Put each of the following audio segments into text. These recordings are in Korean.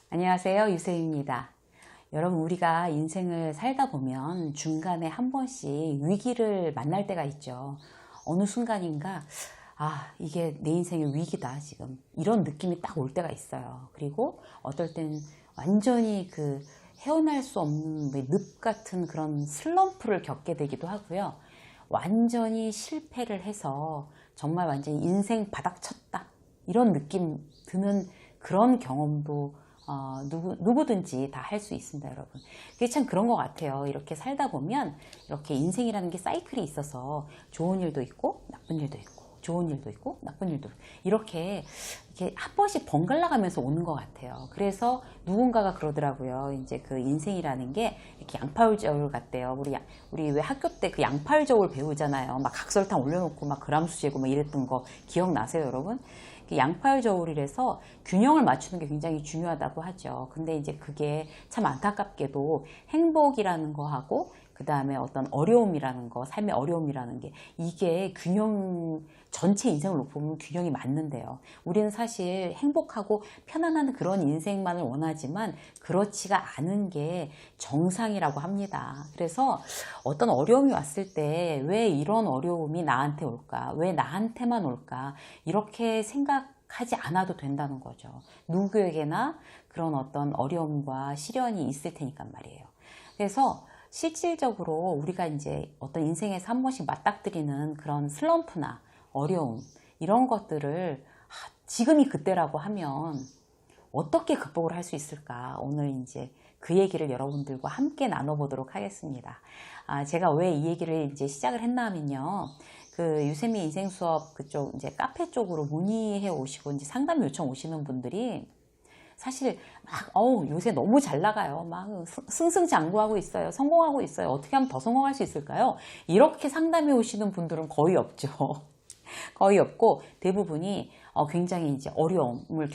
안녕하세요, 유세입니다. 여러분, 우리가 인생을 살다 보면 중간에 한 번씩 위기를 만날 때가 있죠. 어느 순간인가, 이게 내 인생의 위기다, 지금. 이런 느낌이 딱 올 때가 있어요. 그리고 어떨 땐 완전히 헤어날 수 없는 늪 같은 그런 슬럼프를 겪게 되기도 하고요. 완전히 실패를 해서 정말 완전히 인생 바닥 쳤다. 이런 느낌 드는 그런 경험도 누구든지 다 할 수 있습니다, 여러분. 그게 참 그런 것 같아요. 이렇게 살다 보면 이렇게 인생이라는 게 사이클이 있어서 좋은 일도 있고 나쁜 일도 있고 좋은 일도 있고 나쁜 일도 있고 이렇게 한 번씩 번갈아 가면서 오는 것 같아요. 그래서 누군가가 그러더라고요. 이제 그 인생이라는 게 이렇게 양파울 저울 같대요. 우리 왜 학교 때 그 양파울 저울 배우잖아요. 막 각설탕 올려놓고 막 그람수 재고 막 이랬던 거 기억나세요, 여러분? 양팔 저울이라서 균형을 맞추는 게 굉장히 중요하다고 하죠. 근데 이제 그게 참 안타깝게도 행복이라는 거하고 그 다음에 어떤 어려움이라는 거, 삶의 어려움이라는 게 이게 전체 인생을 놓고 보면 균형이 맞는데요. 우리는 사실 행복하고 편안한 그런 인생만을 원하지만 그렇지가 않은 게 정상이라고 합니다. 그래서 어떤 어려움이 왔을 때 왜 이런 어려움이 나한테 올까? 왜 나한테만 올까? 이렇게 생각하지 않아도 된다는 거죠. 누구에게나 그런 어떤 어려움과 시련이 있을 테니까 말이에요. 그래서 실질적으로 우리가 이제 어떤 인생에서 한 번씩 맞닥뜨리는 그런 슬럼프나 어려움, 이런 것들을 지금이 그때라고 하면 어떻게 극복을 할 수 있을까? 오늘 이제 그 얘기를 여러분들과 함께 나눠보도록 하겠습니다. 제가 왜 이 얘기를 이제 시작을 했나 하면요. 그 유세미 인생 수업 그쪽 이제 카페 쪽으로 문의해 오시고 이제 상담 요청 오시는 분들이 사실 요새 너무 잘 나가요. 막 승승장구하고 있어요. 성공하고 있어요. 어떻게 하면 더 성공할 수 있을까요? 이렇게 상담해 오시는 분들은 거의 없죠. 거의 없고 대부분이 굉장히 이제 어려움을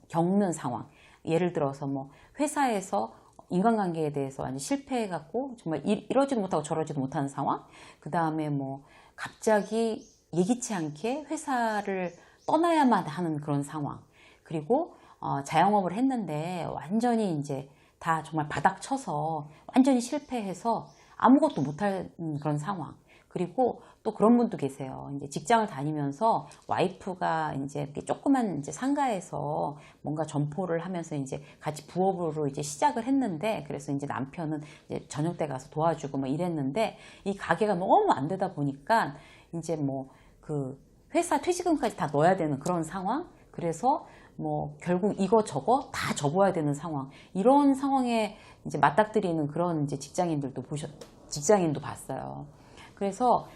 겪는 상황. 예를 들어서 뭐 회사에서 인간관계에 대해서 완전 실패해갖고 정말 이러지도 못하고 저러지도 못하는 상황. 그 다음에 뭐 갑자기 예기치 않게 회사를 떠나야만 하는 그런 상황. 그리고 자영업을 했는데 완전히 이제 다 정말 바닥 쳐서 완전히 실패해서 아무것도 못하는 그런 상황. 그리고 또 그런 분도 계세요. 이제 직장을 다니면서 와이프가 이제 조그만 이제 상가에서 뭔가 점포를 하면서 이제 같이 부업으로 이제 시작을 했는데, 그래서 이제 남편은 이제 저녁 때 가서 도와주고 뭐 이랬는데, 이 가게가 너무 안 되다 보니까 이제 뭐 그 회사 퇴직금까지 다 넣어야 되는 그런 상황. 그래서 뭐 결국 이거 저거 다 접어야 되는 상황. 이런 상황에 이제 맞닥뜨리는 그런 이제 직장인도 봤어요. 그래서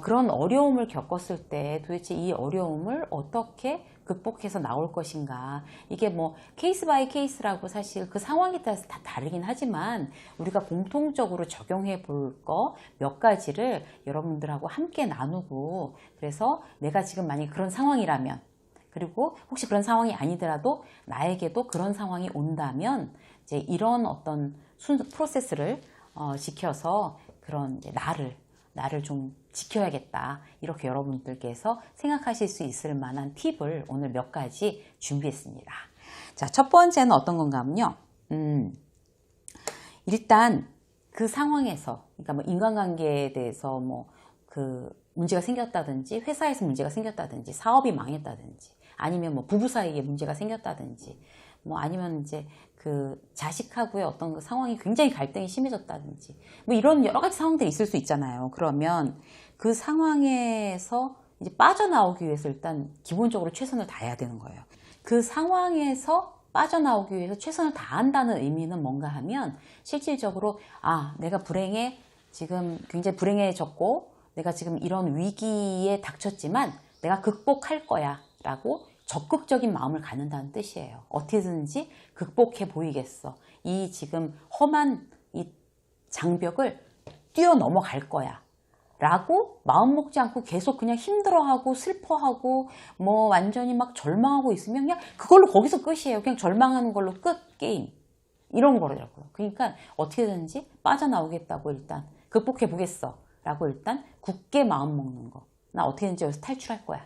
그런 어려움을 겪었을 때 도대체 이 어려움을 어떻게 극복해서 나올 것인가. 이게 뭐 케이스 바이 케이스라고 사실 그 상황에 따라서 다 다르긴 하지만 우리가 공통적으로 적용해 볼 거 몇 가지를 여러분들하고 함께 나누고, 그래서 내가 지금 만약에 그런 상황이라면, 그리고 혹시 그런 상황이 아니더라도 나에게도 그런 상황이 온다면 이제 이런 어떤 프로세스를 지켜서 그런 이제 나를 좀 지켜야겠다, 이렇게 여러분들께서 생각하실 수 있을 만한 팁을 오늘 몇 가지 준비했습니다. 자, 첫 번째는 어떤 건가 하면요. 일단 그 상황에서, 그러니까 뭐 인간관계에 대해서 뭐 그 문제가 생겼다든지, 회사에서 문제가 생겼다든지, 사업이 망했다든지, 아니면 뭐 부부 사이에 문제가 생겼다든지, 뭐 아니면 이제 그 자식하고의 어떤 그 상황이 굉장히 갈등이 심해졌다든지, 뭐 이런 여러 가지 상황들이 있을 수 있잖아요. 그러면 그 상황에서 이제 빠져나오기 위해서 일단 기본적으로 최선을 다해야 되는 거예요. 그 상황에서 빠져나오기 위해서 최선을 다한다는 의미는 뭔가 하면, 실질적으로 내가 지금 굉장히 불행해졌고 내가 지금 이런 위기에 닥쳤지만 내가 극복할 거야 라고 적극적인 마음을 갖는다는 뜻이에요. 어떻게든지 극복해 보이겠어. 이 지금 험한 이 장벽을 뛰어넘어갈 거야 라고 마음 먹지 않고 계속 그냥 힘들어하고 슬퍼하고 뭐 완전히 막 절망하고 있으면 그냥 그걸로 거기서 끝이에요. 그냥 절망하는 걸로 끝, 게임. 이런 거라고요. 그러니까 어떻게든지 빠져나오겠다고, 일단 극복해 보겠어 라고 일단 굳게 마음 먹는 거. 나 어떻게든지 여기서 탈출할 거야.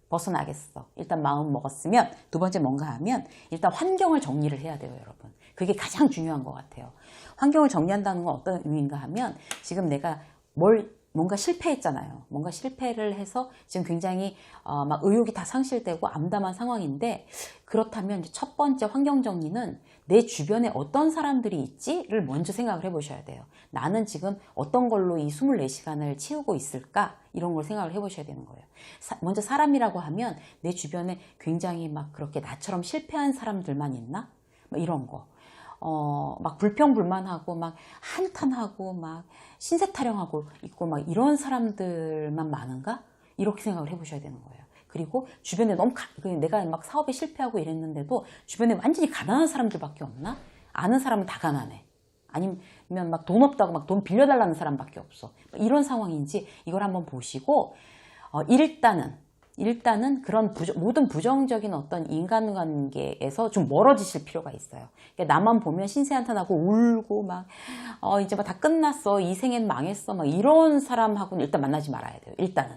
벗어나겠어. 일단 마음 먹었으면 두 번째 뭔가 하면 일단 환경을 정리를 해야 돼요, 여러분. 그게 가장 중요한 것 같아요. 환경을 정리한다는 건 어떤 의미인가 하면 지금 내가 뭔가 실패했잖아요. 뭔가 실패를 해서 지금 굉장히 막 의욕이 다 상실되고 암담한 상황인데, 그렇다면 이제 첫 번째 환경 정리는 내 주변에 어떤 사람들이 있지를 먼저 생각을 해보셔야 돼요. 나는 지금 어떤 걸로 이 24시간을 채우고 있을까? 이런 걸 생각을 해보셔야 되는 거예요. 먼저 사람이라고 하면 내 주변에 굉장히 막 그렇게 나처럼 실패한 사람들만 있나? 막 이런 거. 막 불평불만하고 막 한탄하고 막 신세타령하고 있고 막 이런 사람들만 많은가? 이렇게 생각을 해보셔야 되는 거예요. 그리고 주변에 너무 내가 막 사업에 실패하고 이랬는데도 주변에 완전히 가난한 사람들밖에 없나? 아는 사람은 다 가난해. 아니면 막 돈 없다고 막 돈 빌려달라는 사람밖에 없어. 이런 상황인지 이걸 한번 보시고, 일단은 그런 모든 부정적인 어떤 인간관계에서 좀 멀어지실 필요가 있어요. 그러니까 나만 보면 신세한탄하고 울고 막 이제 막 다 끝났어, 이 생엔 망했어, 막 이런 사람하고는 일단 만나지 말아야 돼요. 일단은.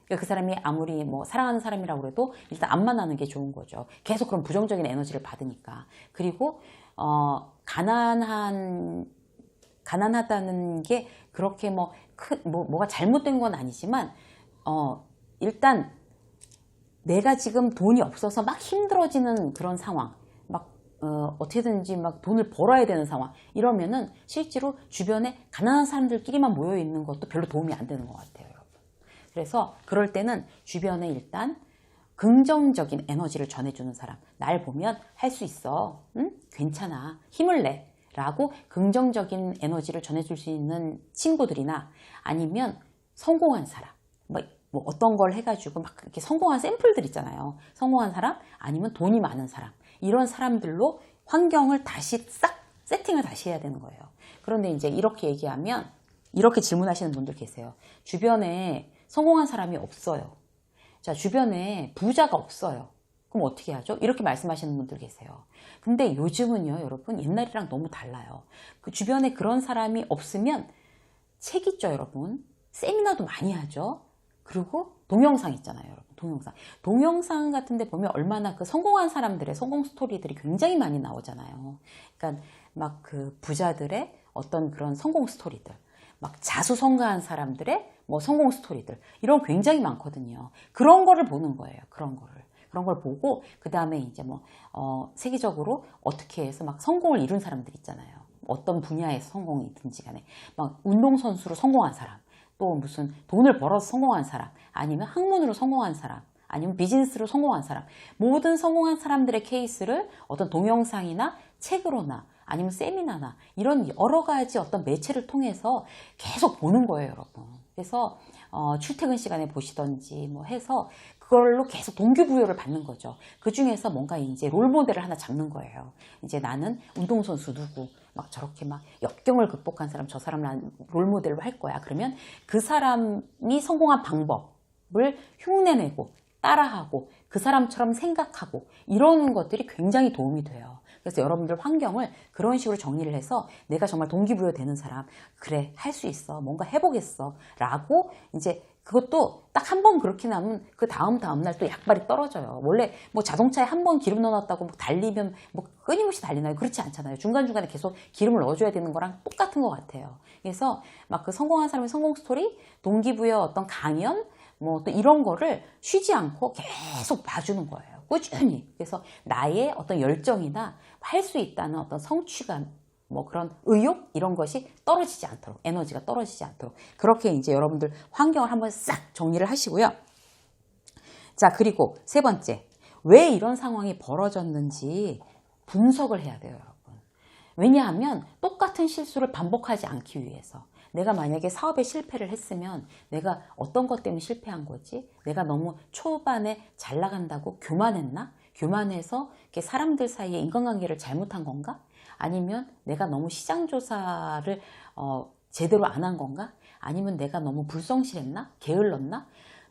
그러니까 그 사람이 아무리 뭐 사랑하는 사람이라고 해도 일단 안 만나는 게 좋은 거죠. 계속 그런 부정적인 에너지를 받으니까. 그리고 가난하다는 게 그렇게 뭐가 잘못된 건 아니지만, 일단 내가 지금 돈이 없어서 막 힘들어지는 그런 상황, 어떻게든지 막 돈을 벌어야 되는 상황, 이러면은 실제로 주변에 가난한 사람들끼리만 모여 있는 것도 별로 도움이 안 되는 것 같아요, 여러분. 그래서 그럴 때는 주변에 일단 긍정적인 에너지를 전해주는 사람, 날 보면 할 수 있어, 응? 괜찮아, 힘을 내 라고 긍정적인 에너지를 전해줄 수 있는 친구들이나, 아니면 성공한 사람, 뭐 어떤 걸 해가지고 막 이렇게 성공한 샘플들 있잖아요. 성공한 사람, 아니면 돈이 많은 사람, 이런 사람들로 환경을 다시 싹 세팅을 다시 해야 되는 거예요. 그런데 이제 이렇게 얘기하면 이렇게 질문하시는 분들 계세요. 주변에 성공한 사람이 없어요. 자, 주변에 부자가 없어요. 그럼 어떻게 하죠? 이렇게 말씀하시는 분들 계세요. 근데 요즘은요, 여러분, 옛날이랑 너무 달라요. 그 주변에 그런 사람이 없으면 책 있죠, 여러분. 세미나도 많이 하죠. 그리고 동영상 있잖아요, 여러분. 동영상 같은 데 보면 얼마나 그 성공한 사람들의 성공 스토리들이 굉장히 많이 나오잖아요. 그러니까 막 그 부자들의 어떤 그런 성공 스토리들, 막 자수성가한 사람들의 뭐 성공 스토리들, 이런 거 굉장히 많거든요. 그런 거를 보는 거예요. 그런 걸 보고, 그 다음에 이제 세계적으로 어떻게 해서 막 성공을 이룬 사람들 있잖아요. 어떤 분야에서 성공이든지 간에, 막 운동선수로 성공한 사람, 또 무슨 돈을 벌어서 성공한 사람, 아니면 학문으로 성공한 사람, 아니면 비즈니스로 성공한 사람, 모든 성공한 사람들의 케이스를 어떤 동영상이나 책으로나 아니면 세미나나 이런 여러 가지 어떤 매체를 통해서 계속 보는 거예요, 여러분. 그래서 출퇴근 시간에 보시던지 뭐 해서 그걸로 계속 동기부여를 받는 거죠. 그 중에서 뭔가 이제 롤모델을 하나 잡는 거예요. 이제 나는 운동선수 누구, 막 저렇게 막 역경을 극복한 사람, 저 사람을 난 롤모델로 할 거야. 그러면 그 사람이 성공한 방법을 흉내내고 따라하고 그 사람처럼 생각하고 이러는 것들이 굉장히 도움이 돼요. 그래서 여러분들 환경을 그런 식으로 정리를 해서 내가 정말 동기부여 되는 사람, 그래, 할 수 있어, 뭔가 해보겠어 라고, 이제 그것도 딱 한 번 그렇게 나면 그 다음날 또 약발이 떨어져요. 원래 뭐 자동차에 한 번 기름 넣어놨다고 뭐 달리면 뭐 끊임없이 달리나요? 그렇지 않잖아요. 중간중간에 계속 기름을 넣어줘야 되는 거랑 똑같은 것 같아요. 그래서 막 그 성공한 사람의 성공 스토리, 동기부여 어떤 강연, 뭐 또 이런 거를 쉬지 않고 계속 봐주는 거예요. 꾸준히. 그래서 나의 어떤 열정이나 할 수 있다는 어떤 성취감, 뭐 그런 의욕, 이런 것이 떨어지지 않도록, 에너지가 떨어지지 않도록 그렇게 이제 여러분들 환경을 한번 싹 정리를 하시고요. 자, 그리고 세 번째, 왜 이런 상황이 벌어졌는지 분석을 해야 돼요, 여러분. 왜냐하면 똑같은 실수를 반복하지 않기 위해서. 내가 만약에 사업에 실패를 했으면 내가 어떤 것 때문에 실패한 거지? 내가 너무 초반에 잘 나간다고 교만했나? 교만해서 사람들 사이에 인간관계를 잘못한 건가? 아니면 내가 너무 시장 조사를 제대로 안 한 건가? 아니면 내가 너무 불성실했나? 게을렀나?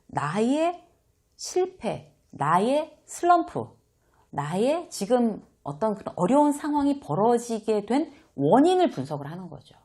나의 실패, 나의 슬럼프, 나의 지금 어떤 그런 어려운 상황이 벌어지게 된 원인을 분석을 하는 거죠.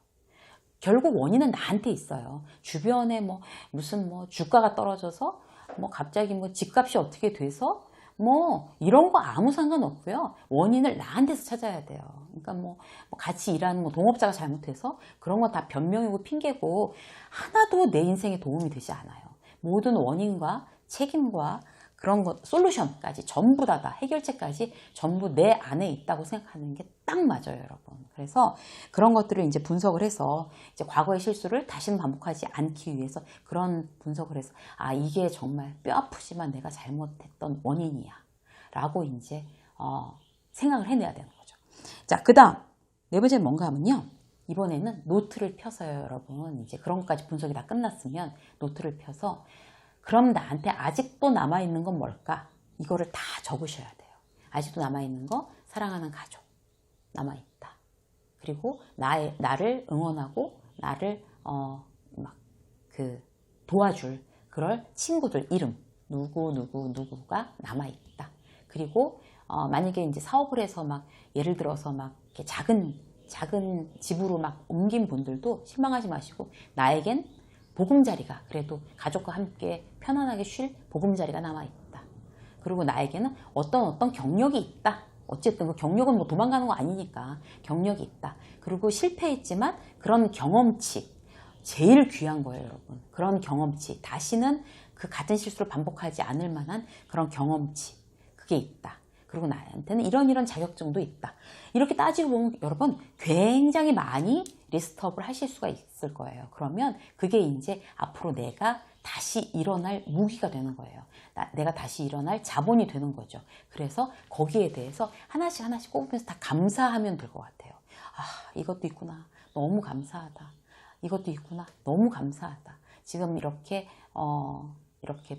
결국 원인은 나한테 있어요. 주변에 무슨 주가가 떨어져서 뭐 갑자기 뭐 집값이 어떻게 돼서 뭐 이런 거 아무 상관없고요. 원인을 나한테서 찾아야 돼요. 그러니까 뭐 같이 일하는 뭐 동업자가 잘못해서 그런 거 다 변명이고 핑계고 하나도 내 인생에 도움이 되지 않아요. 모든 원인과 책임과 그런 것, 솔루션까지 전부 다 해결책까지 전부 내 안에 있다고 생각하는 게 딱 맞아요, 여러분. 그래서 그런 것들을 이제 분석을 해서 이제 과거의 실수를 다시는 반복하지 않기 위해서 그런 분석을 해서 아, 이게 정말 뼈 아프지만 내가 잘못했던 원인이야 라고 이제 생각을 해내야 되는 거죠. 자, 그 다음 네 번째는 뭔가 하면요, 이번에는 노트를 펴서요, 여러분. 이제 그런 것까지 분석이 다 끝났으면 노트를 펴서 그럼 나한테 아직도 남아있는 건 뭘까? 이거를 다 적으셔야 돼요. 아직도 남아있는 거, 사랑하는 가족 남아있다. 그리고 나를 응원하고 나를 도와줄 그럴 친구들 이름 누구가 남아있다. 그리고 만약에 이제 사업을 해서 막 예를 들어서 막 이렇게 작은 집으로 막 옮긴 분들도 실망하지 마시고 나에겐 보금자리가 그래도 가족과 함께 편안하게 쉴 보금자리가 남아있다. 그리고 나에게는 어떤 경력이 있다. 어쨌든 그 경력은 뭐 도망가는 거 아니니까 경력이 있다. 그리고 실패했지만 그런 경험치 제일 귀한 거예요, 여러분. 그런 경험치 다시는 그 같은 실수를 반복하지 않을 만한 그런 경험치 그게 있다. 그리고 나한테는 이런 자격증도 있다. 이렇게 따지고 보면 여러분 굉장히 많이 리스트업을 하실 수가 있을 거예요. 그러면 그게 이제 앞으로 내가 다시 일어날 무기가 되는 거예요. 내가 다시 일어날 자본이 되는 거죠. 그래서 거기에 대해서 하나씩 꼽으면서 다 감사하면 될 것 같아요. 아, 이것도 있구나. 너무 감사하다. 이것도 있구나. 너무 감사하다. 지금 이렇게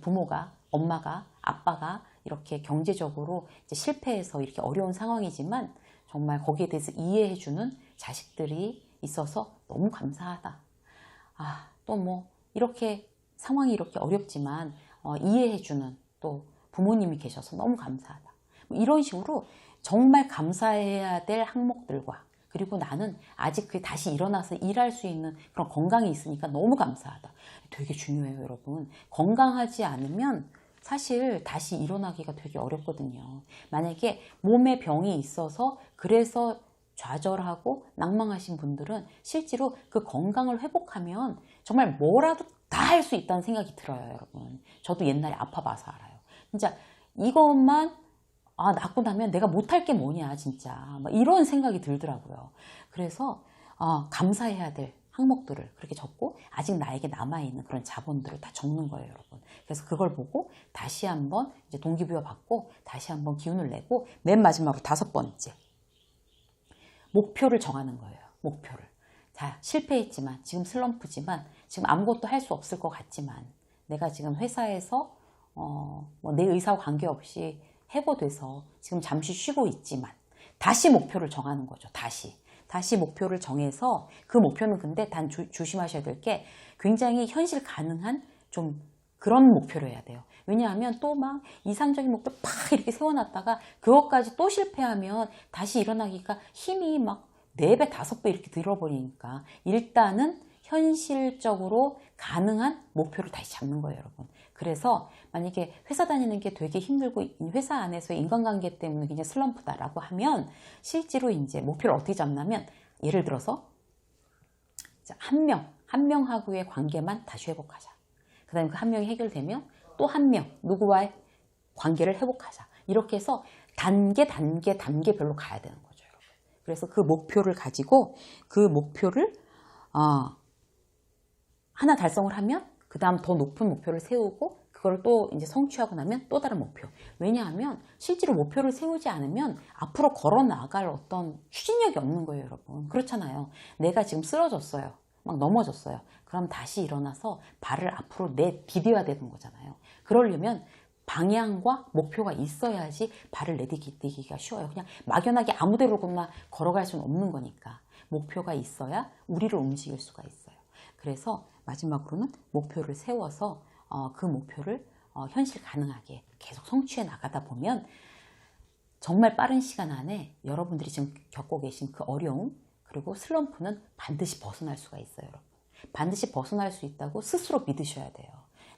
부모가, 엄마가, 아빠가 이렇게 경제적으로 이제 실패해서 이렇게 어려운 상황이지만 정말 거기에 대해서 이해해주는 자식들이 있어서 너무 감사하다. 아, 또 뭐 이렇게 상황이 이렇게 어렵지만 이해해주는 또 부모님이 계셔서 너무 감사하다. 뭐 이런 식으로 정말 감사해야 될 항목들과 그리고 나는 아직 그게 다시 일어나서 일할 수 있는 그런 건강이 있으니까 너무 감사하다. 되게 중요해요, 여러분. 건강하지 않으면 사실 다시 일어나기가 되게 어렵거든요. 만약에 몸에 병이 있어서 그래서 좌절하고 낭망하신 분들은 실제로 그 건강을 회복하면 정말 뭐라도 다 할 수 있다는 생각이 들어요, 여러분. 저도 옛날에 아파봐서 알아요. 진짜 이것만 낫고 나면 내가 못할 게 뭐냐, 진짜. 막 이런 생각이 들더라고요. 그래서 감사해야 될 항목들을 그렇게 적고 아직 나에게 남아있는 그런 자본들을 다 적는 거예요, 여러분. 그래서 그걸 보고 다시 한번 이제 동기부여 받고 다시 한번 기운을 내고 맨 마지막으로 5번째. 목표를 정하는 거예요. 목표를. 자, 실패했지만 지금 슬럼프지만 지금 아무것도 할 수 없을 것 같지만 내가 지금 회사에서 내 의사와 관계없이 해고돼서 지금 잠시 쉬고 있지만 다시 목표를 정하는 거죠. 다시 목표를 정해서 그 목표는 근데 단 조심하셔야 될 게 굉장히 현실 가능한 좀 그런 목표를 해야 돼요. 왜냐하면 또 막 이상적인 목표 팍 이렇게 세워놨다가 그것까지 또 실패하면 다시 일어나기가 힘이 막 4배, 5배 이렇게 들어버리니까 일단은 현실적으로 가능한 목표를 다시 잡는 거예요, 여러분. 그래서 만약에 회사 다니는 게 되게 힘들고 회사 안에서의 인간관계 때문에 굉장히 슬럼프다라고 하면 실제로 이제 목표를 어떻게 잡냐면 예를 들어서 한 명하고의 관계만 다시 회복하자. 그 다음에 그 한 명이 해결되면 또 한 명, 누구와의 관계를 회복하자. 이렇게 해서 단계별로 가야 되는 거죠, 여러분. 그래서 그 목표를 가지고 그 목표를 하나 달성을 하면 그 다음 더 높은 목표를 세우고 그걸 또 이제 성취하고 나면 또 다른 목표. 왜냐하면 실제로 목표를 세우지 않으면 앞으로 걸어 나갈 어떤 추진력이 없는 거예요, 여러분. 그렇잖아요. 내가 지금 쓰러졌어요. 막 넘어졌어요. 그럼 다시 일어나서 발을 앞으로 디뎌야 되는 거잖아요. 그러려면 방향과 목표가 있어야지 발을 내디디기가 쉬워요. 그냥 막연하게 아무데로나 걸어갈 수는 없는 거니까. 목표가 있어야 우리를 움직일 수가 있어요. 그래서 마지막으로는 목표를 세워서 그 목표를 현실 가능하게 계속 성취해 나가다 보면 정말 빠른 시간 안에 여러분들이 지금 겪고 계신 그 어려움 그리고 슬럼프는 반드시 벗어날 수가 있어요, 여러분. 반드시 벗어날 수 있다고 스스로 믿으셔야 돼요.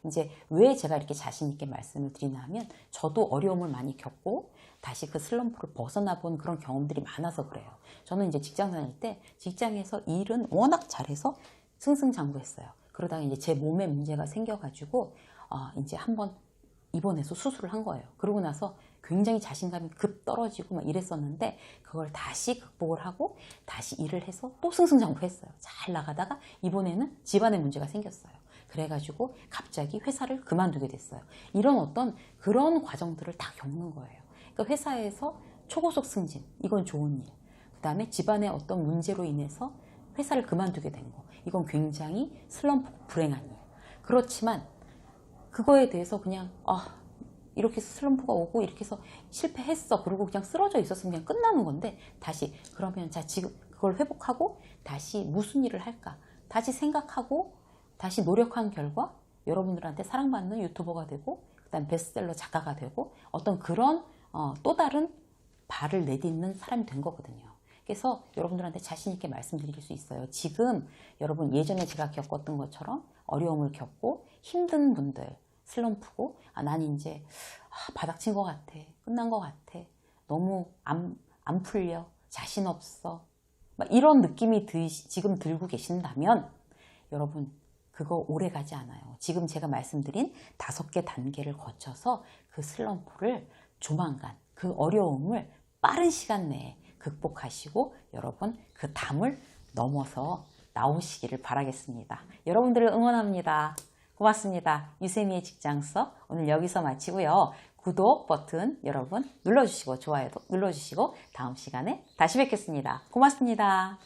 이제 왜 제가 이렇게 자신 있게 말씀을 드리냐 하면 저도 어려움을 많이 겪고 다시 그 슬럼프를 벗어나 본 그런 경험들이 많아서 그래요. 저는 이제 직장 다닐 때 직장에서 일은 워낙 잘해서 승승장구했어요. 그러다가 이제 제 몸에 문제가 생겨가지고 이제 한번 입원해서 수술을 한 거예요. 그러고 나서 굉장히 자신감이 급 떨어지고 막 이랬었는데 그걸 다시 극복을 하고 다시 일을 해서 또 승승장구했어요. 잘 나가다가 이번에는 집안에 문제가 생겼어요. 그래가지고 갑자기 회사를 그만두게 됐어요. 이런 어떤 그런 과정들을 다 겪는 거예요. 그러니까 회사에서 초고속 승진, 이건 좋은 일. 그 다음에 집안의 어떤 문제로 인해서 회사를 그만두게 된 거. 이건 굉장히 슬럼프, 불행한 일. 그렇지만 그거에 대해서 그냥 이렇게 해서 슬럼프가 오고 이렇게 해서 실패했어. 그리고 그냥 쓰러져 있었으면 그냥 끝나는 건데 다시 그러면 자 지금 그걸 회복하고 다시 무슨 일을 할까? 다시 생각하고 다시 노력한 결과 여러분들한테 사랑받는 유튜버가 되고 그다음 베스트셀러 작가가 되고 어떤 그런 또 다른 발을 내딛는 사람이 된 거거든요. 그래서 여러분들한테 자신 있게 말씀드릴 수 있어요. 지금 여러분 예전에 제가 겪었던 것처럼 어려움을 겪고 힘든 분들 슬럼프고 난 이제 바닥친 것 같아. 끝난 것 같아. 너무 안 풀려. 자신 없어. 막 이런 느낌이 지금 들고 계신다면 여러분 그거 오래 가지 않아요. 지금 제가 말씀드린 5개 단계를 거쳐서 그 슬럼프를 조만간 그 어려움을 빠른 시간 내에 극복하시고 여러분 그 담을 넘어서 나오시기를 바라겠습니다. 여러분들을 응원합니다. 고맙습니다. 유세미의 직장서 오늘 여기서 마치고요. 구독 버튼 여러분 눌러주시고 좋아요도 눌러주시고 다음 시간에 다시 뵙겠습니다. 고맙습니다.